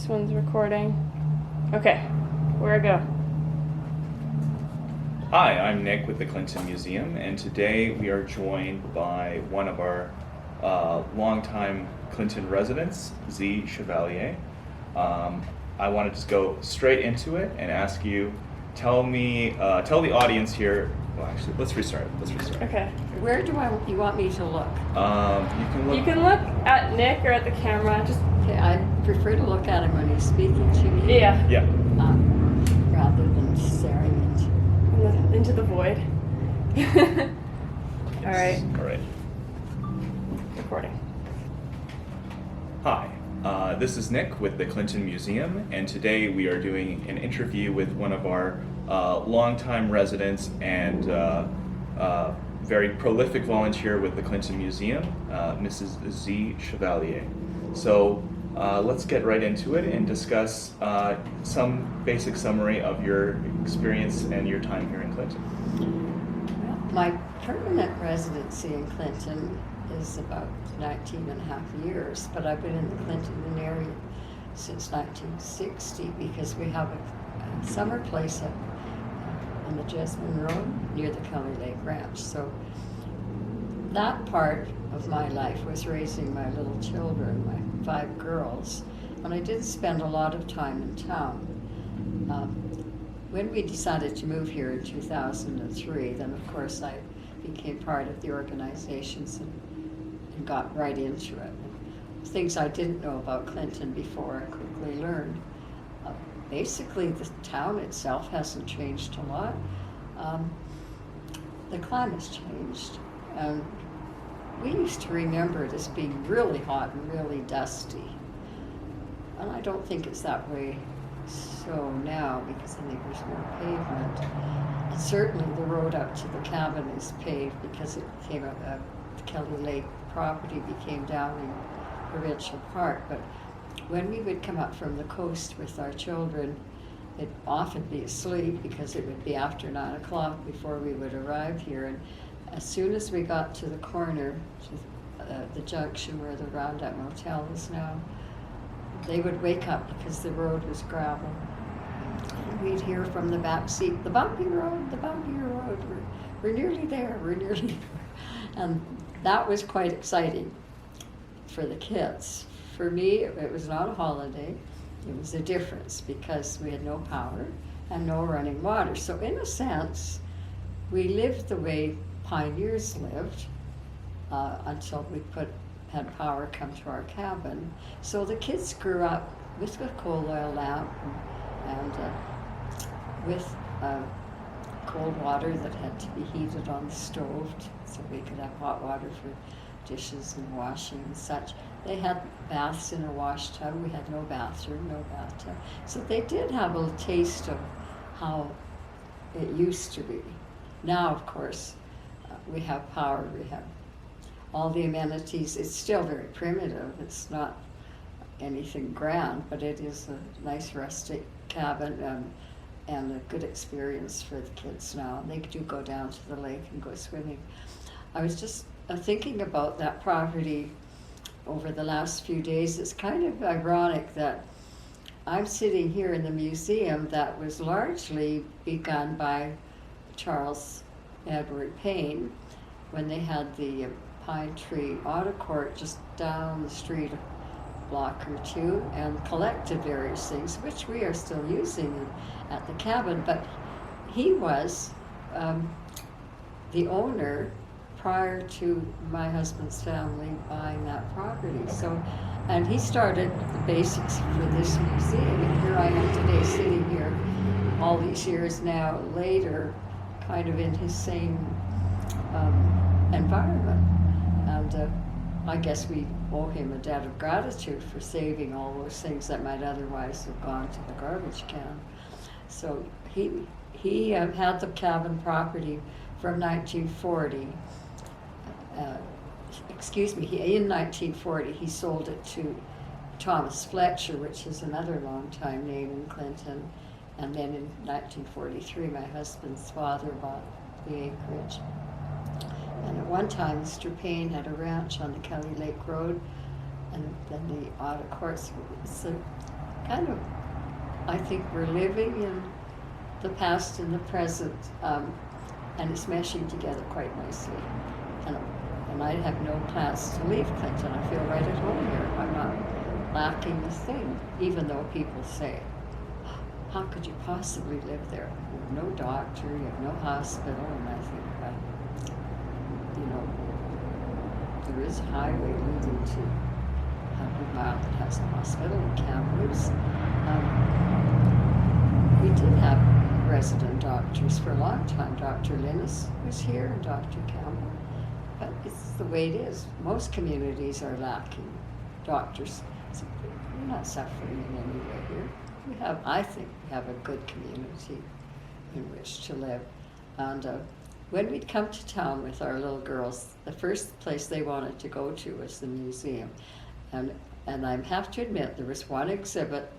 This one's recording. Okay, where I go? Hi, I'm Nick with the Clinton Museum, and today we are joined by one of our longtime Clinton residents, Zee Chevalier. I want to just go straight into it and ask you, tell the audience here. Well, actually, let's restart. Okay. Where you want me to look? You can look at Nick or at the camera. Just Okay, I prefer to look at him when he's speaking to me. yeah. Rather than staring Into the void. All right. All right. Recording. Hi, this is Nick with the Clinton Museum, and today we are doing an interview with one of our longtime residents and very prolific volunteer with the Clinton Museum, Mrs. Zee Chevalier. So let's get right into it and discuss some basic summary of your experience and your time here in Clinton. Well, my permanent residency in Clinton is about 19 and a half years, but I've been in the Clinton area since 1960 because we have a summer place on the Jesmond Road near the Kelly Lake Ranch. So that part of my life was raising my little children, my 5 girls, and I didn't spend a lot of time in town. When we decided to move here in 2003, then of course I became part of the organizations and got right into it. Things I didn't know about Clinton before I quickly learned. Basically, the town itself hasn't changed a lot. The climate's changed. We used to remember it as being really hot and really dusty. And I don't think it's that way so now because I think there's more pavement. And certainly the road up to the cabin is paved because it came up, the Kelly Lake property became down in Provincial Park. But when we would come up from the coast with our children, it'd often be asleep because it would be after 9 o'clock before we would arrive here. And as soon as we got to the corner, to the junction where the Roundup Motel is now, they would wake up because the road was gravel. And we'd hear from the back seat, the bumpy road, we're nearly there, we're nearly there. And that was quite exciting for the kids. For me, it was not a holiday. It was a difference because we had no power and no running water. So in a sense, we lived the way pioneers lived until we had power come to our cabin. So the kids grew up with a coal oil lamp and with cold water that had to be heated on the stove so we could have hot water for dishes and washing and such. They had baths in a wash tub. We had no bathroom, no bathtub. So they did have a taste of how it used to be. Now, of course, we have power, we have all the amenities. It's still very primitive. It's not anything grand, but it is a nice rustic cabin and a good experience for the kids now. They do go down to the lake and go swimming. I was just thinking about that property over the last few days. It's kind of ironic that I'm sitting here in the museum that was largely begun by Charles Edward Payne when they had the Pine Tree Auto Court just down the street a block or two and collected various things, which we are still using at the cabin. But he was the owner prior to my husband's family buying that property. So, and he started the basics for this museum, and here I am today sitting here all these years now later, kind of in his same environment. And I guess we owe him a debt of gratitude for saving all those things that might otherwise have gone to the garbage can. So he had the cabin property from 1940. In 1940 he sold it to Thomas Fletcher, which is another long-time name in Clinton. And then in 1943, my husband's father bought the acreage. And at one time, Mr. Payne had a ranch on the Kelly Lake Road, and then the auto courts. So kind of, I think we're living in the past and the present, and it's meshing together quite nicely. And I have no plans to leave Clinton. I feel right at home here. I'm not lacking a thing, even though people say, how could you possibly live there? You have no doctor, you have no hospital, and I think, you know, there is a highway leading to 100 Mile that has a hospital in Kamloops. We did have resident doctors for a long time. Dr. Linus was here and Dr. Campbell. But it's the way it is. Most communities are lacking doctors. So we're not suffering in any way here. I think we have a good community in which to live. And when we'd come to town with our little girls, the first place they wanted to go to was the museum. And I have to admit, there was one exhibit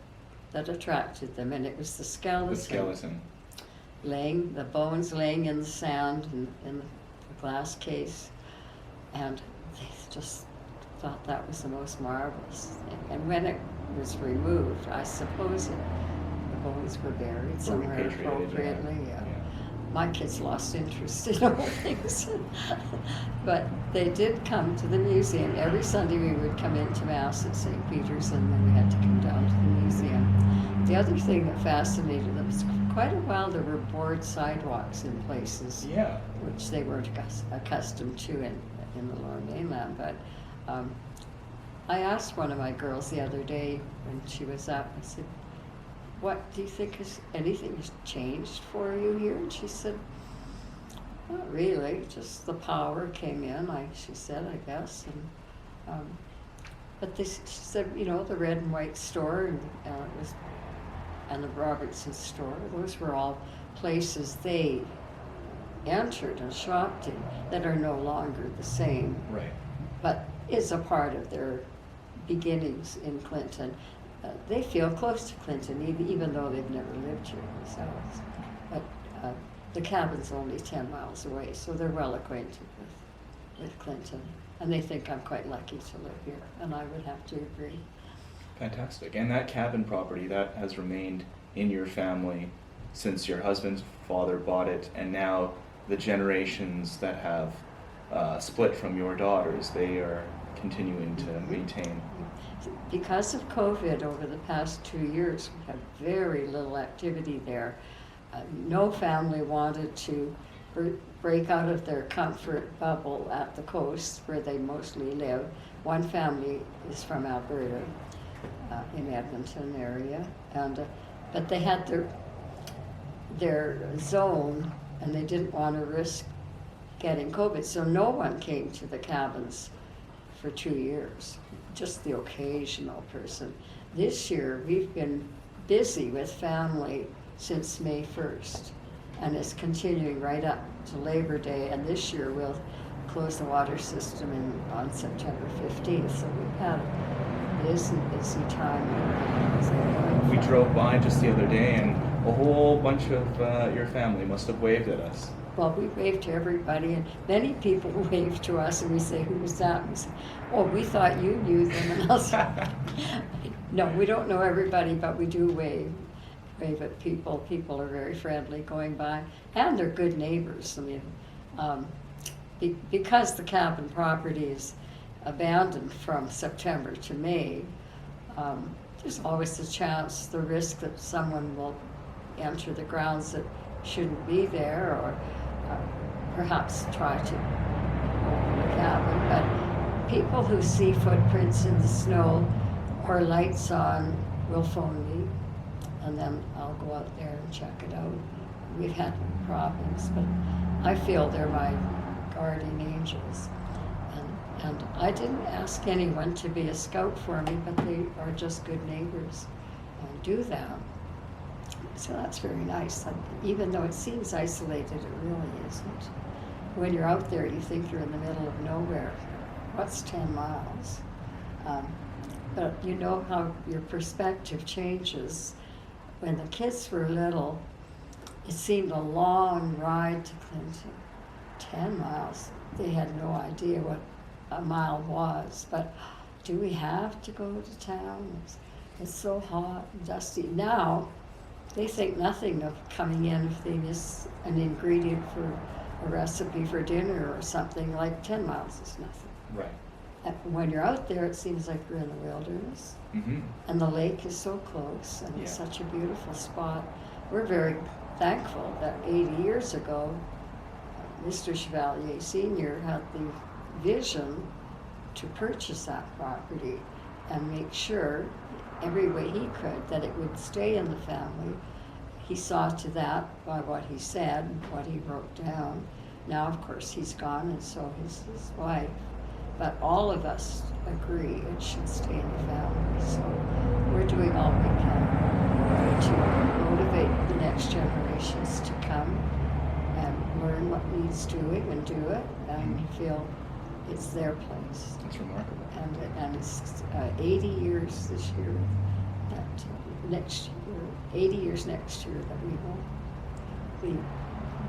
that attracted them, and it was the skeleton. The skeleton. The bones laying in the sand in the glass case. And they just thought that was the most marvelous thing. And when it was removed, I suppose the bones were buried somewhere appropriately. Yeah. My kids lost interest in all things. But they did come to the museum. Every Sunday we would come into Mass at St. Peter's, and then we had to come down to the museum. The other thing that fascinated them was quite a while there were board sidewalks in places, which they weren't accustomed to in the Lower Mainland. But I asked one of my girls the other day when she was up, I said, what do you think anything has changed for you here? And she said, not really, just the power came in, she said, I guess. And but she said, you know, the red and white store and the Robertson store, those were all places they entered and shopped in that are no longer the same. Right. But is a part of their beginnings in Clinton. They feel close to Clinton, even though they've never lived here themselves. But the cabin's only 10 miles away, so they're well acquainted with Clinton. And they think I'm quite lucky to live here, and I would have to agree. Fantastic. And that cabin property, that has remained in your family since your husband's father bought it, and now the generations that have split from your daughters, they are continuing to maintain. Because of COVID over the past 2 years, we had very little activity there. No family wanted to break out of their comfort bubble at the coast where they mostly live. One family is from Alberta, in Edmonton area, and but they had their zone, and they didn't want to risk getting COVID, so no one came to the cabins for 2 years, just the occasional person. This year, we've been busy with family since May 1st, and it's continuing right up to Labor Day, and this year we'll close the water system on September 15th, so we've had a busy time. We drove by just the other day, and a whole bunch of your family must have waved at us. Well, we waved to everybody, and many people waved to us, and we say, who was that? And we say, oh, we thought you knew them. And I'll say, no, we don't know everybody, but we do wave at people. People are very friendly going by, and they're good neighbors. I mean, because the cabin property is abandoned from September to May, there's always the risk that someone will enter the grounds that shouldn't be there, or perhaps try to open the cabin. But people who see footprints in the snow or lights on will phone me, and then I'll go out there and check it out. We've had problems, but I feel they're my guardian angels. And I didn't ask anyone to be a scout for me, but they are just good neighbors and do that. So that's very nice. Even though it seems isolated, it really isn't. When you're out there, you think you're in the middle of nowhere. What's 10 miles? But you know how your perspective changes. When the kids were little, it seemed a long ride to Clinton. 10 miles. They had no idea what a mile was. But do we have to go to town? It's so hot and dusty. Now, they think nothing of coming in if they miss an ingredient for a recipe for dinner or something. Like 10 miles is nothing. Right. And when you're out there, it seems like you're in the wilderness. Mm-hmm. And the lake is so close, and it's such a beautiful spot. We're very thankful that 80 years ago, Mr. Chevalier Sr. had the vision to purchase that property and make sure, every way he could, that it would stay in the family. He saw to that by what he said, what he wrote down. Now, of course, he's gone, and so is his wife. But all of us agree it should stay in the family. So we're doing all we can to motivate the next generations to come and learn what needs doing and do it and feel it's their place. That's remarkable. And it's 80 years this year, that next year, 80 years next year that we will be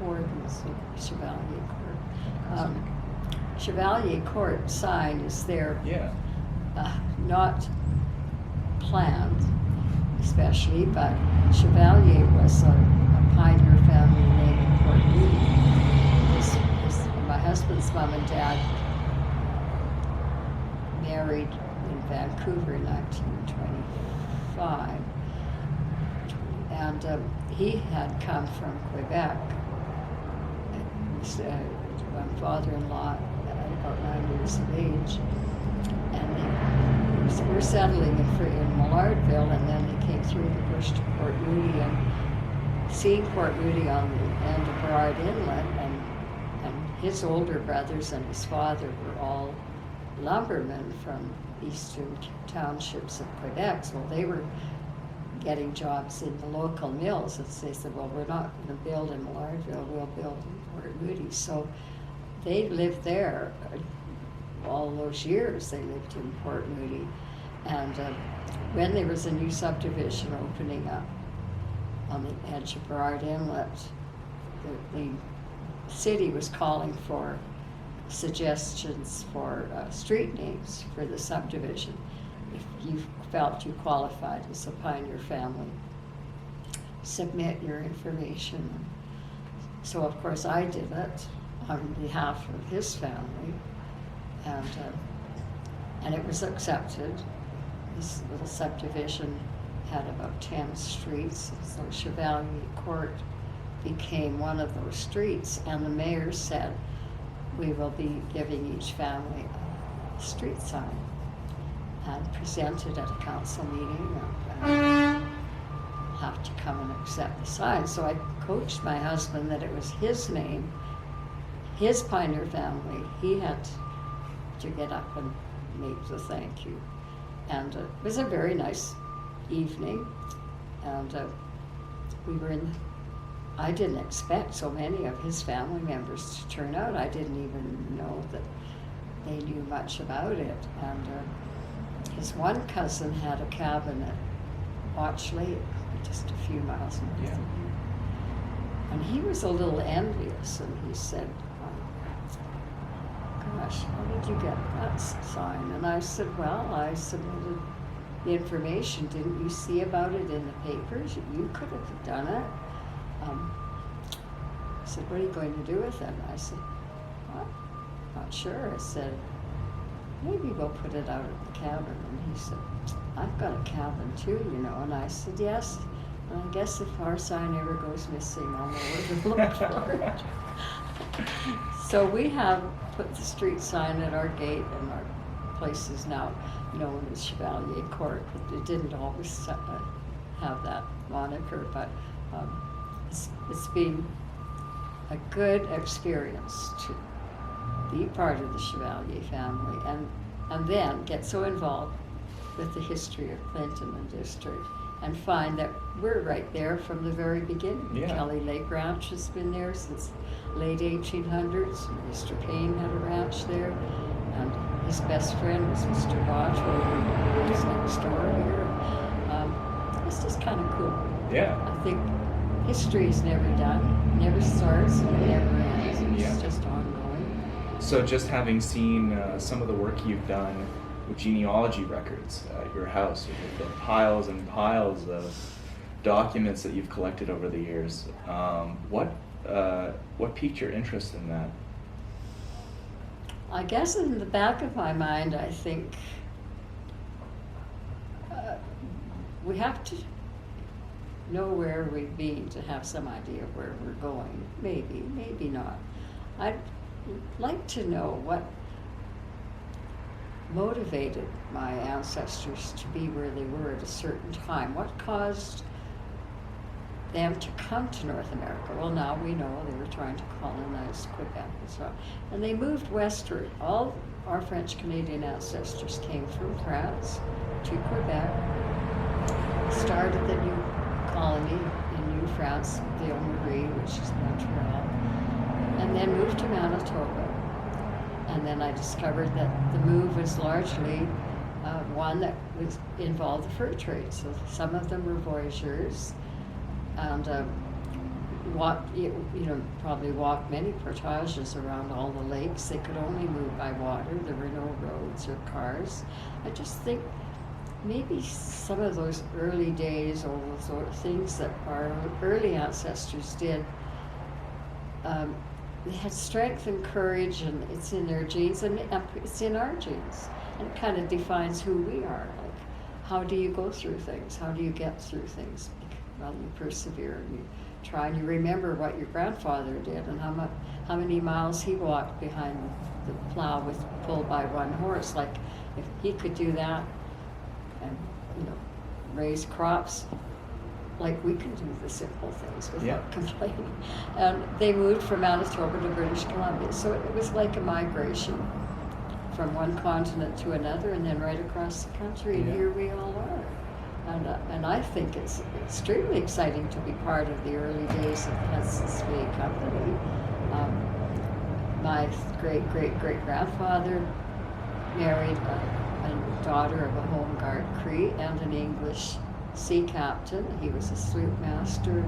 wardens of Chevalier Court. Chevalier Court sign is there, Yeah. not planned especially, but Chevalier was a pioneer family name in Port Moody. My husband's mom and dad married in Vancouver in 1925, and he had come from Quebec. My father-in-law at about 9 years of age, and they were settling in Millardville, and then they came through the bush to Port Moody, and seeing Port Moody on the end of Burrard Inlet, and his older brothers and his father were all lumbermen from eastern townships of Quebec, so they were getting jobs in the local mills, and they said, well, we're not going to build in Millardville, we'll build in Port Moody. So they lived there all those years. They lived in Port Moody, and when there was a new subdivision opening up on the edge of Burrard Inlet, the city was calling for suggestions for street names for the subdivision. If you felt you qualified as a pioneer family, submit your information. So of course I did it on behalf of his family, and it was accepted. This little subdivision had about 10 streets, so Chevalier Court became one of those streets, and the mayor said, we will be giving each family a street sign and present it at a council meeting, and have to come and accept the sign. So I coached my husband that it was his name, his pioneer family. He had to get up and make the thank you. And it was a very nice evening, and we were in. I didn't expect so many of his family members to turn out. I didn't even know that they knew much about it. And his one cousin had a cabin at Watch Lake, just a few miles north of here. And he was a little envious, and he said, gosh, how did you get that sign? And I said, well, I submitted the information. Didn't you see about it in the papers? You could have done it. I said, what are you going to do with it? And I said, what? Not sure. I said, maybe we'll put it out at the cabin. And he said, I've got a cabin too, you know. And I said, yes. And I guess if our sign ever goes missing, I'll know where to look for it. So we have put the street sign at our gate, and our place is now known as Chevalier Court. It didn't always have that moniker, but it's been a good experience to be part of the Chevalier family, and then get so involved with the history of Clinton and District, and find that we're right there from the very beginning. Yeah. Kelly Lake Ranch has been there since late 1800s. Mr. Payne had a ranch there, and his best friend was Mr. Bodge, who lives next door here. It's just kind of cool. Yeah. I think history is never done, never starts, and it never ends. It's Yeah. just ongoing. So just having seen some of the work you've done genealogy records at your house, with the piles and piles of documents that you've collected over the years. What piqued your interest in that? I guess in the back of my mind, I think we have to know where we've been to have some idea of where we're going. Maybe, maybe not. I'd like to know what motivated my ancestors to be where they were at a certain time. What caused them to come to North America? Well, now we know they were trying to colonize Quebec as well. And they moved westward. All our French-Canadian ancestors came from France to Quebec, started the new colony in New France, Ville-Marie, which is Montreal, and then moved to Manitoba. And then I discovered that the move was largely one that involved the fur trade. So some of them were voyageurs, and probably walked many portages around all the lakes. They could only move by water. There were no roads or cars. I just think maybe some of those early days, all those sort of things that our early ancestors did, they had strength and courage, and it's in their genes, and it's in our genes, and it kind of defines who we are. Like, how do you go through things? How do you get through things? Well, you persevere, and you try, and you remember what your grandfather did, and how many miles he walked behind the plow pulled by one horse. Like, if he could do that, and raise crops, like we can do the simple things without complaining. And they moved from Manitoba to British Columbia, so it was like a migration from one continent to another, and then right across the country, and here we all are. And I think it's extremely exciting to be part of the early days of the Hudson's Bay Company. My great-great-great-grandfather married a daughter of a Home Guard Cree and an English sea captain. He was a sloop master,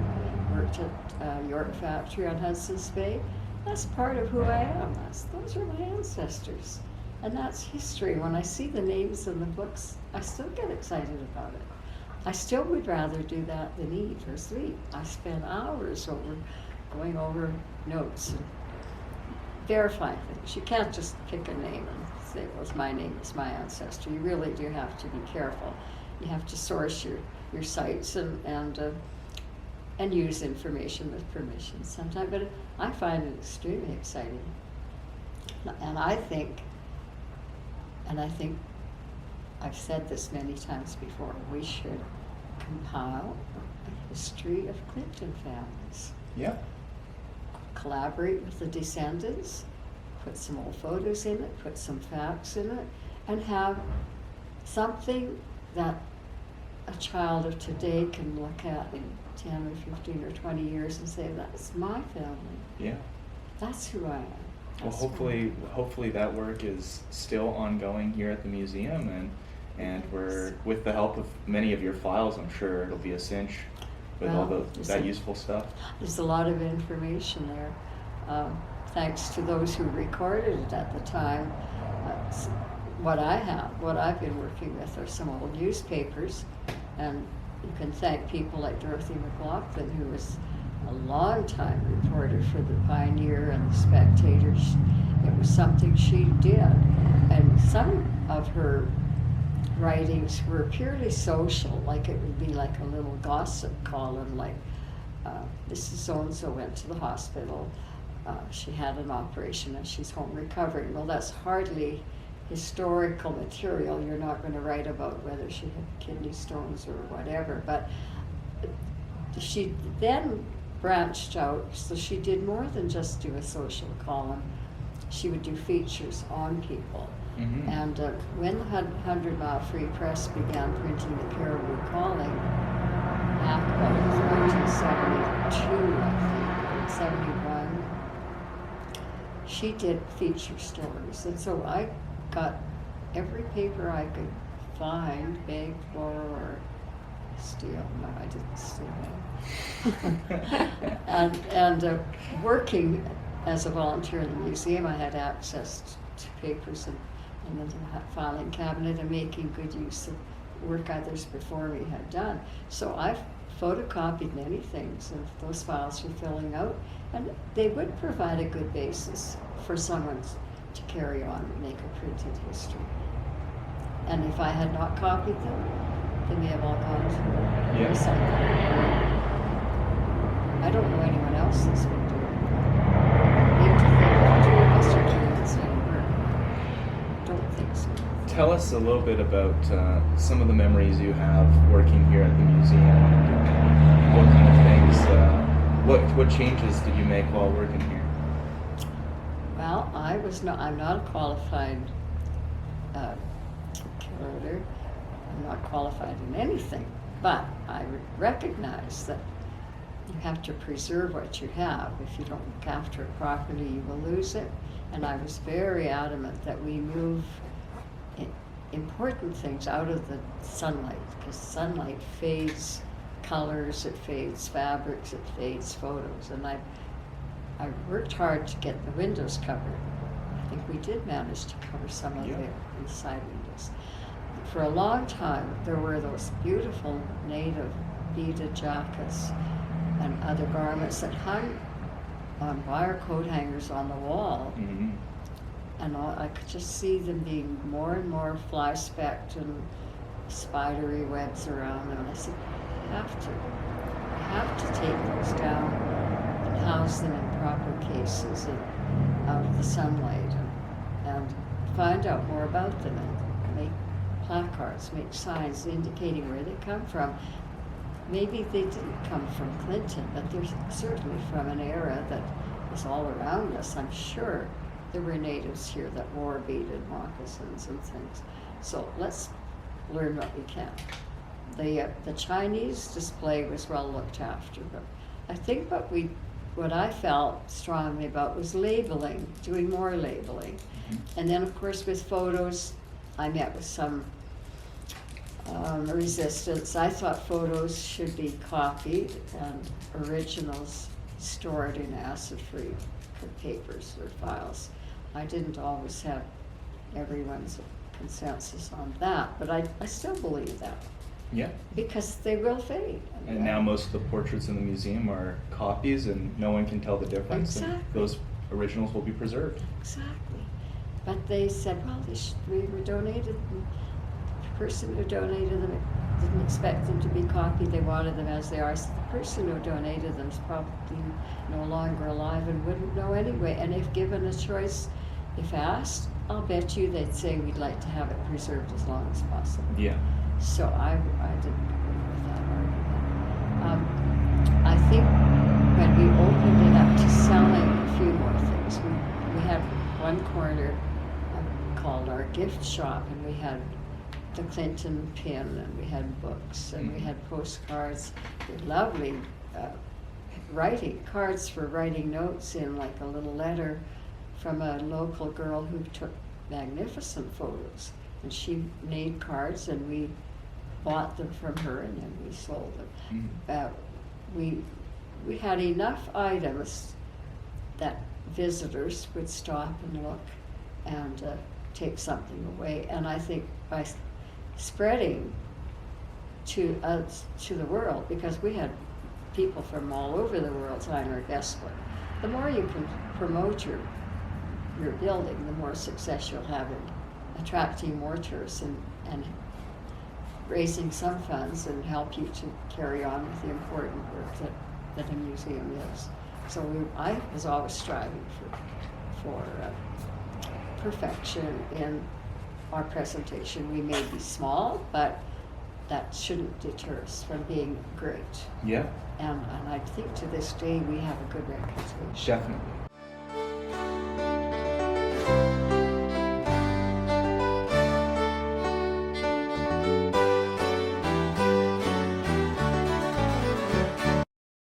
worked at York Factory on Hudson's Bay. That's part of who I am. Those are my ancestors. And that's history. When I see the names in the books, I still get excited about it. I still would rather do that than eat or sleep. I spend hours going over notes and verifying things. You can't just pick a name and say, well, it's my name, it's my ancestor. You really do have to be careful. You have to source your sites and use information with permission sometimes. But I find it extremely exciting. And I think I've said this many times before, we should compile a history of Clinton families. Yeah. Collaborate with the descendants, put some old photos in it, put some facts in it, and have something that a child of today can look at in 10 or 15 or 20 years and say, that's my family. Yeah. That's who I am. Well, hopefully that work is still ongoing here at the museum, and we're, with the help of many of your files, I'm sure it'll be a cinch with all that useful stuff. There's a lot of information there. Thanks to those who recorded it at the time. What I've been working with are some old newspapers, and you can thank people like Dorothy McLaughlin, who was a long-time reporter for the Pioneer and the Spectator. It was something she did, and some of her writings were purely social, like it would be like a little gossip column, like this is so-and-so went to the hospital, she had an operation and she's home recovering. Well, that's hardly historical material. You're not going to write about whether she had kidney stones or whatever, but she then branched out, so she did more than just do a social column. She would do features on people. Mm-hmm. And when the 100 Mile Free Press began printing the Caribou Calling, back about 1972, I think, 71, she did feature stories. And so I got every paper I could find, beg for, or steal. No, I didn't steal. and working as a volunteer in the museum, I had access to papers, and and then the filing cabinet, and making good use of work others before me had done. So I've photocopied many things, and those files are filling out, and they would provide a good basis for someone to carry on and make a printed history. And if I had not copied them, they may have all gone to recycling. I don't know anyone else that's been doing that. Maybe the two of us are doing the same work. Don't think so. Tell us a little bit about some of the memories you have working here at the museum. And what kind of things, what changes did you make while working here? Well, I'm not a qualified curator. I'm not qualified in anything, but I recognize that you have to preserve what you have. If you don't look after it properly, you will lose it. And I was very adamant that we move important things out of the sunlight, because sunlight fades colors, it fades fabrics, it fades photos. And I worked hard to get the windows covered. I think we did manage to cover some of the inside windows. For a long time, there were those beautiful native beaded jackets and other garments that hung on wire coat hangers on the wall. Mm-hmm. And I could just see them being more and more fly-specked and spidery webs around them. And I said, I have to take those down and house them in proper cases and out of the sunlight, and find out more about them and make placards, make signs indicating where they come from. Maybe they didn't come from Clinton, but they're certainly from an era that is all around us. I'm sure there were natives here that wore beaded moccasins and things. So let's learn what we can. The Chinese display was well looked after, but I think what I felt strongly about was labeling, doing more labeling. Mm-hmm. And then of course with photos, I met with some resistance. I thought photos should be copied and originals stored in acid-free papers or files. I didn't always have everyone's consensus on that, but I still believe that. Yeah. Because they will fade. And now most of the portraits in the museum are copies, and no one can tell the difference. Exactly. And those originals will be preserved. Exactly. But they said, well, we were donated. The person who donated them didn't expect them to be copied. They wanted them as they are. So the person who donated them is probably no longer alive and wouldn't know anyway. And if given a choice, if asked, I'll bet you they'd say we'd like to have it preserved as long as possible. Yeah. So I didn't agree with that argument. I think when we opened it up to selling a few more things, we had one corner called our gift shop, and we had the Clinton pin, and we had books, and we had postcards, lovely writing cards for writing notes in, like a little letter from a local girl who took magnificent photos, and she made cards, and we bought them from her, and then we sold them. Mm-hmm. We had enough items that visitors would stop and look and take something away. And I think by spreading to the world, because we had people from all over the world sign our guest book, the more you can promote your building, the more success you'll have in attracting more tourists and raising some funds and help you to carry on with the important work that a museum is. So I was always striving for perfection in our presentation. We may be small, but that shouldn't deter us from being great. Yeah. And I think to this day we have a good reputation. Definitely.